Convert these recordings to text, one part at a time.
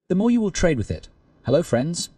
the more you will trade with it. Hello, friends.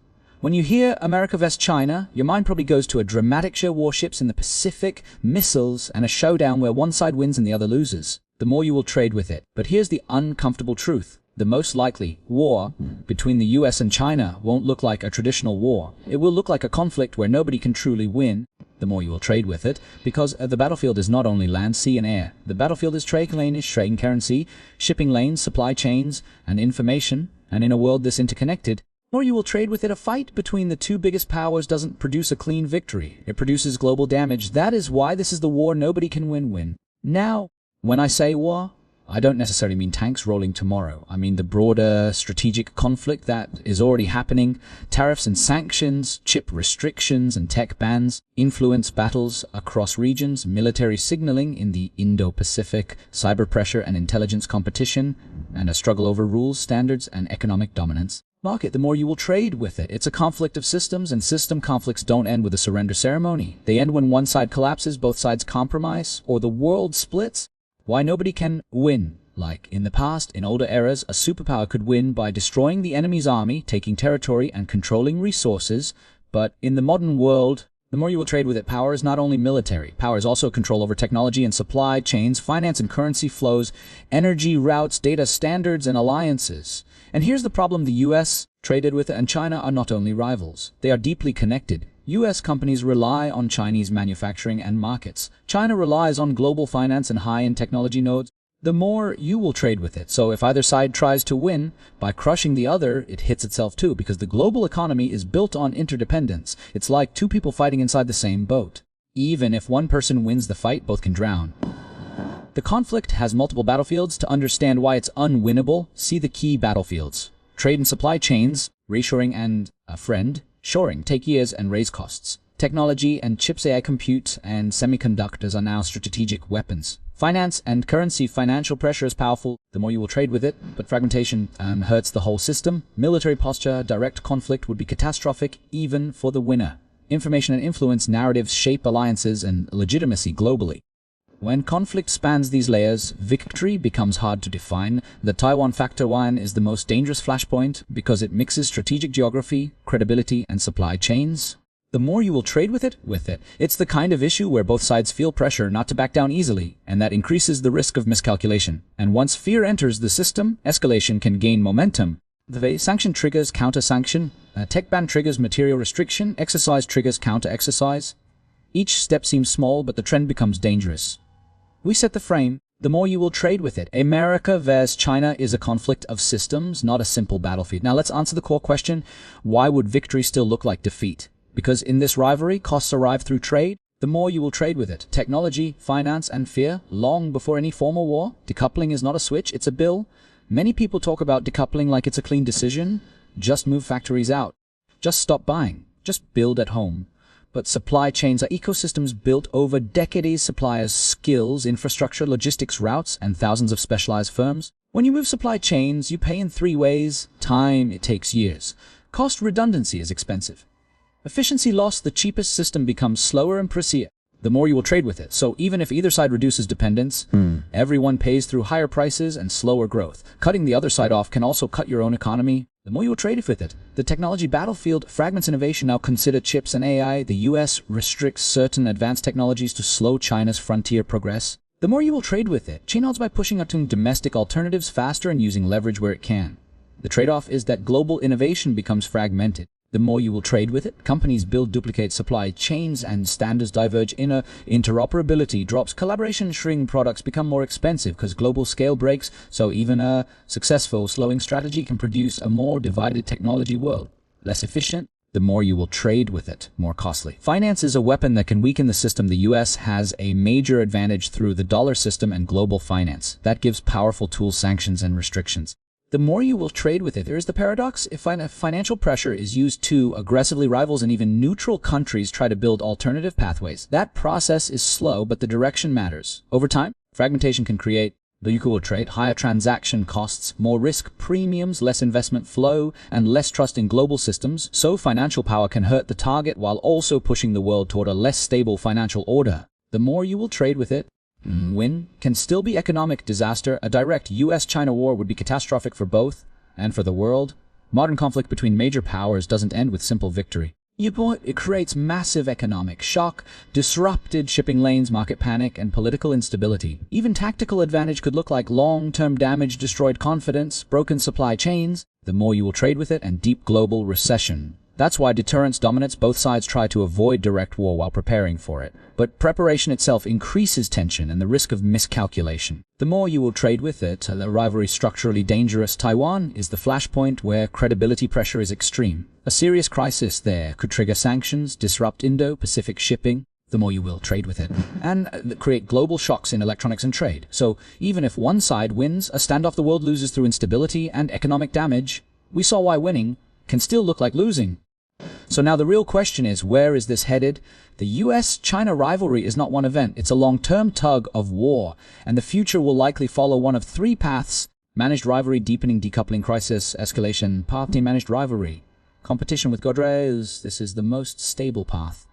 When you hear America vs. China, your mind probably goes to a dramatic show of warships in the Pacific, missiles, and a showdown where one side wins and the other loses. The more you will trade with it. But here's the uncomfortable truth. The most likely war between the US and China won't look like a traditional war. It will look like a conflict where nobody can truly win. The more you will trade with it, because the battlefield is not only land, sea, and air. The battlefield is trade lanes, trade and currency, shipping lanes, supply chains, and information. And in a world this interconnected, the more you will trade with it. A fight between the two biggest powers doesn't produce a clean victory. It produces global damage. That is why this is the war nobody can win. Now, when I say war, I don't necessarily mean tanks rolling tomorrow. I mean the broader strategic conflict that is already happening. Tariffs and sanctions, chip restrictions and tech bans, influence battles across regions, military signaling in the Indo-Pacific, cyber pressure and intelligence competition, and a struggle over rules, standards, and economic dominance. Market, the more you will trade with it. It's a conflict of systems, and system conflicts don't end with a surrender ceremony. They end when one side collapses, both sides compromise, or the world splits. Why nobody can win. Like in the past, in older eras, a superpower could win by destroying the enemy's army, taking territory, and controlling resources. But in the modern world, the more you will trade with it, power is not only military. Power is also control over technology and supply chains, finance and currency flows, energy routes, data standards, and alliances. And here's the problem: the US traded with it and China are not only rivals. They are deeply connected. US companies rely on Chinese manufacturing and markets. China relies on global finance and high-end technology nodes. The more you will trade with it. So if either side tries to win by crushing the other, it hits itself too, because the global economy is built on interdependence. It's like two people fighting inside the same boat. Even if one person wins the fight, both can drown. The conflict has multiple battlefields. To understand why it's unwinnable, see the key battlefields. Trade and supply chains, reshoring and shoring take years and raise costs. Technology and chips, AI, compute, and semiconductors are now strategic weapons. Finance and currency, financial pressure is powerful. The more you will trade with it, but fragmentation hurts the whole system. Military posture, direct conflict would be catastrophic even for the winner. Information and influence, narratives shape alliances and legitimacy globally. When conflict spans these layers, victory becomes hard to define. The Taiwan factor one is the most dangerous flashpoint because it mixes strategic geography, credibility, and supply chains. The more you will trade with it. It's the kind of issue where both sides feel pressure not to back down easily, and that increases the risk of miscalculation. And once fear enters the system, escalation can gain momentum. The sanction triggers counter-sanction, tech ban triggers material restriction, exercise triggers counter-exercise. Each step seems small, but the trend becomes dangerous. We set the frame. The more you will trade with it. America vs. China is a conflict of systems, not a simple battlefield. Now let's answer the core question. Why would victory still look like defeat? Because in this rivalry, costs arrive through trade. The more you will trade with it. Technology, finance, and fear, long before any formal war. Decoupling is not a switch, it's a bill. Many people talk about decoupling like it's a clean decision. Just move factories out. Just stop buying. Just build at home. But supply chains are ecosystems built over decades. Suppliers' skills, infrastructure, logistics routes, and thousands of specialized firms. When you move supply chains, you pay in three ways. Time, it takes years. Cost, redundancy is expensive. Efficiency loss, the cheapest system becomes slower and pricier. The more you will trade with it. So even if either side reduces dependence, everyone pays through higher prices and slower growth. Cutting the other side off can also cut your own economy. The more you will trade with it. The technology battlefield fragments innovation. Now consider chips and AI. The US restricts certain advanced technologies to slow China's frontier progress. The more you will trade with it. China odds by pushing out to domestic alternatives faster and using leverage where it can. The trade-off is that global innovation becomes fragmented. The more you will trade with it. Companies build duplicate supply chains and standards diverge. Interoperability drops. Collaboration shrink. Products become more expensive because global scale breaks. So even a successful slowing strategy can produce a more divided technology world. Less efficient. The more you will trade with it, more costly. Finance is a weapon that can weaken the system. The US has a major advantage through the dollar system and global finance. That gives powerful tools, sanctions, and restrictions. The more you will trade with it. There is the paradox. If financial pressure is used too aggressively, rivals and even neutral countries try to build alternative pathways. That process is slow, but the direction matters. Over time, fragmentation can create the equal trade, higher transaction costs, more risk premiums, less investment flow, and less trust in global systems. So financial power can hurt the target while also pushing the world toward a less stable financial order. The more you will trade with it. Win can still be economic disaster. A direct US-China war would be catastrophic for both and for the world. Modern conflict between major powers doesn't end with simple victory. It creates massive economic shock, disrupted shipping lanes, market panic, and political instability. Even tactical advantage could look like long-term damage, destroyed confidence, broken supply chains, the more you will trade with it, and deep global recession. That's why deterrence dominates. Both sides try to avoid direct war while preparing for it. But preparation itself increases tension and the risk of miscalculation. The more you will trade with it, the rivalry is structurally dangerous. Taiwan is the flashpoint where credibility pressure is extreme. A serious crisis there could trigger sanctions, disrupt Indo-Pacific shipping, the more you will trade with it, and create global shocks in electronics and trade. So even if one side wins, a standoff the world loses through instability and economic damage. We saw why winning can still look like losing. So now the real question is, where is this headed? The US-China rivalry is not one event, it's a long-term tug of war, and the future will likely follow one of three paths: managed rivalry, deepening, decoupling, crisis, escalation, party-managed rivalry. Competition with Godres, this is the most stable path.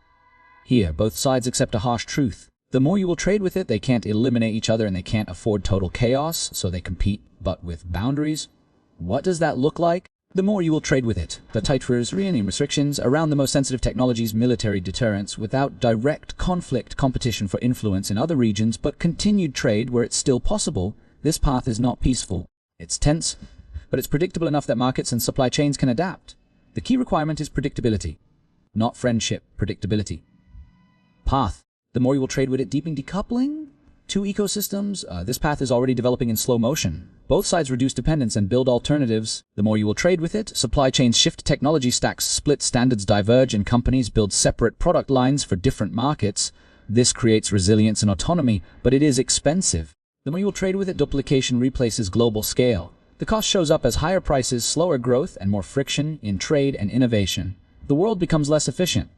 Here, both sides accept a harsh truth. The more you will trade with it, they can't eliminate each other and they can't afford total chaos, so they compete, but with boundaries. What does that look like? The more you will trade with it, the tighter restrictions around the most sensitive technologies, military deterrence, without direct conflict, competition for influence in other regions, but continued trade where it's still possible. This path is not peaceful. It's tense, but it's predictable enough that markets and supply chains can adapt. The key requirement is predictability, not friendship, predictability. Path. The more you will trade with it, deepening, decoupling. Two ecosystems. This path is already developing in slow motion. Both sides reduce dependence and build alternatives. The more you will trade with it, supply chains shift, technology stacks split, standards diverge, and companies build separate product lines for different markets. This creates resilience and autonomy, but it is expensive. The more you will trade with it, duplication replaces global scale. The cost shows up as higher prices, slower growth, and more friction in trade and innovation. The world becomes less efficient,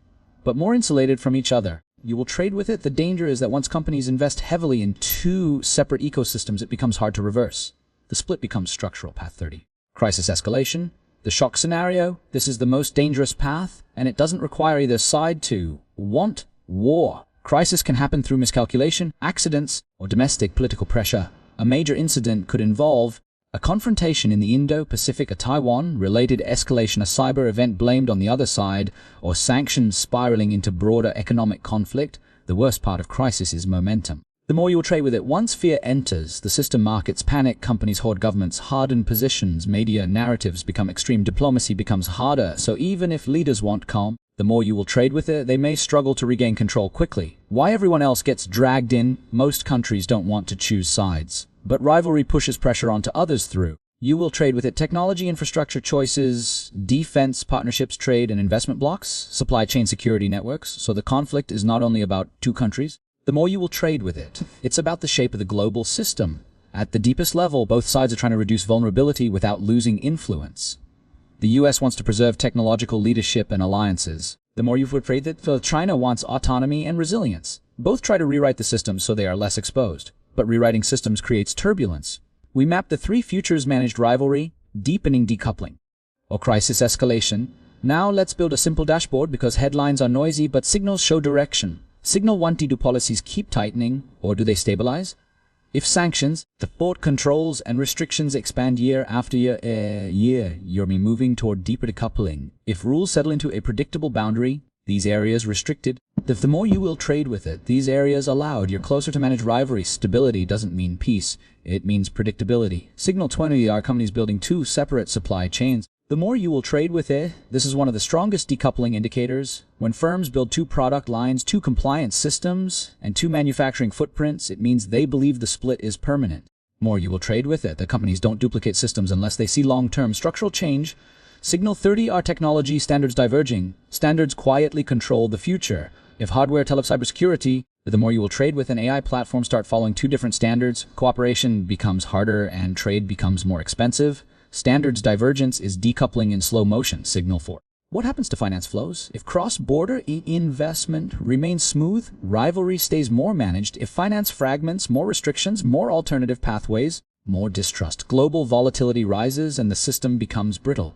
but more insulated from each other. You will trade with it. The danger is that once companies invest heavily in two separate ecosystems, it becomes hard to reverse. The split becomes structural. Path 30. Crisis escalation. The shock scenario. This is the most dangerous path, and it doesn't require either side to want war. Crisis can happen through miscalculation, accidents, or domestic political pressure. A major incident could involve a confrontation in the Indo-Pacific, a Taiwan-related escalation, a cyber event blamed on the other side, or sanctions spiraling into broader economic conflict. The worst part of crisis is momentum. The more you will trade with it, once fear enters, the system, markets panic, companies hoard, governments harden positions, media narratives become extreme, diplomacy becomes harder. So even if leaders want calm, the more you will trade with it, they may struggle to regain control quickly. Why everyone else gets dragged in? Most countries don't want to choose sides, but rivalry pushes pressure onto others through. You will trade with it. Technology, infrastructure choices, defense, partnerships, trade and investment blocks, supply chain security networks. So the conflict is not only about two countries. The more you will trade with it, it's about the shape of the global system. At the deepest level, both sides are trying to reduce vulnerability without losing influence. The US wants to preserve technological leadership and alliances. The more you will trade with it, China wants autonomy and resilience. Both try to rewrite the system so they are less exposed. But rewriting systems creates turbulence. We map the three futures: managed rivalry, deepening, decoupling, or crisis escalation. Now let's build a simple dashboard because headlines are noisy but signals show direction. Signal 1: do policies keep tightening or do they stabilize? If sanctions, the port controls and restrictions expand year after year, you're moving toward deeper decoupling. If rules settle into a predictable boundary, these areas restricted, the more you will trade with it, these areas allowed, you're closer to managed rivalry. Stability doesn't mean peace, it means predictability. Signal 20 are companies building two separate supply chains. The more you will trade with it, this is one of the strongest decoupling indicators. When firms build two product lines, two compliance systems, and two manufacturing footprints, it means they believe the split is permanent. More you will trade with it, the companies don't duplicate systems unless they see long-term structural change. Signal 30 are technology standards diverging. Standards quietly control the future. If hardware, cybersecurity, the more you will trade with an AI platform start following two different standards, cooperation becomes harder and trade becomes more expensive. Standards divergence is decoupling in slow motion. Signal 4. What happens to finance flows? If cross-border investment remains smooth, rivalry stays more managed. If finance fragments, more restrictions, more alternative pathways, more distrust. Global volatility rises and the system becomes brittle.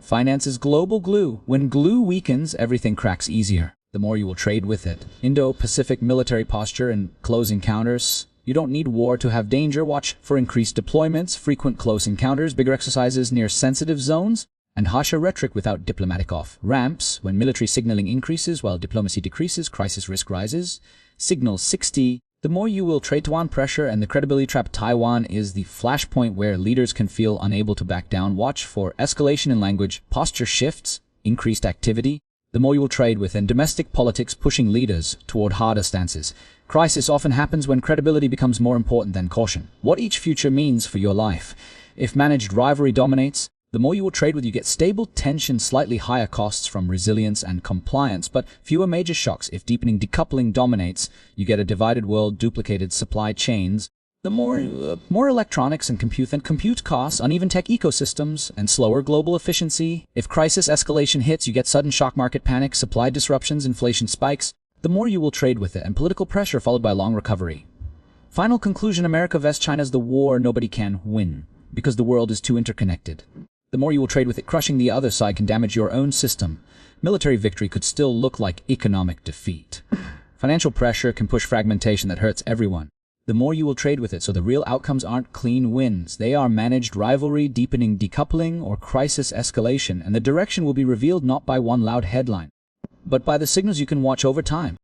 Finance is global glue. When glue weakens, everything cracks easier. The more you will trade with it. Indo-Pacific military posture and close encounters. You don't need war to have danger. Watch for increased deployments, frequent close encounters, bigger exercises near sensitive zones. and harsher rhetoric without diplomatic off-ramps. When military signaling increases while diplomacy decreases, crisis risk rises. Signal 60. The more you will trade Taiwan pressure and the credibility trap. Taiwan is the flashpoint where leaders can feel unable to back down. Watch for escalation in language, posture shifts, increased activity. The more you will trade with, and domestic politics pushing leaders toward harder stances. Crisis often happens when credibility becomes more important than caution. What each future means for your life. If managed rivalry dominates, the more you will trade with, you get stable tension, slightly higher costs from resilience and compliance, but fewer major shocks. If deepening decoupling dominates, you get a divided world, duplicated supply chains, the more electronics and compute costs, uneven tech ecosystems, and slower global efficiency. If crisis escalation hits, you get sudden shock market panic, supply disruptions, inflation spikes. The more you will trade with it, and political pressure followed by long recovery. Final conclusion: America vs. China is the war nobody can win, because the world is too interconnected. The more you will trade with it, crushing the other side can damage your own system. Military victory could still look like economic defeat. Financial pressure can push fragmentation that hurts everyone. The more you will trade with it, so the real outcomes aren't clean wins. They are managed rivalry, deepening decoupling, or crisis escalation, and the direction will be revealed not by one loud headline, but by the signals you can watch over time.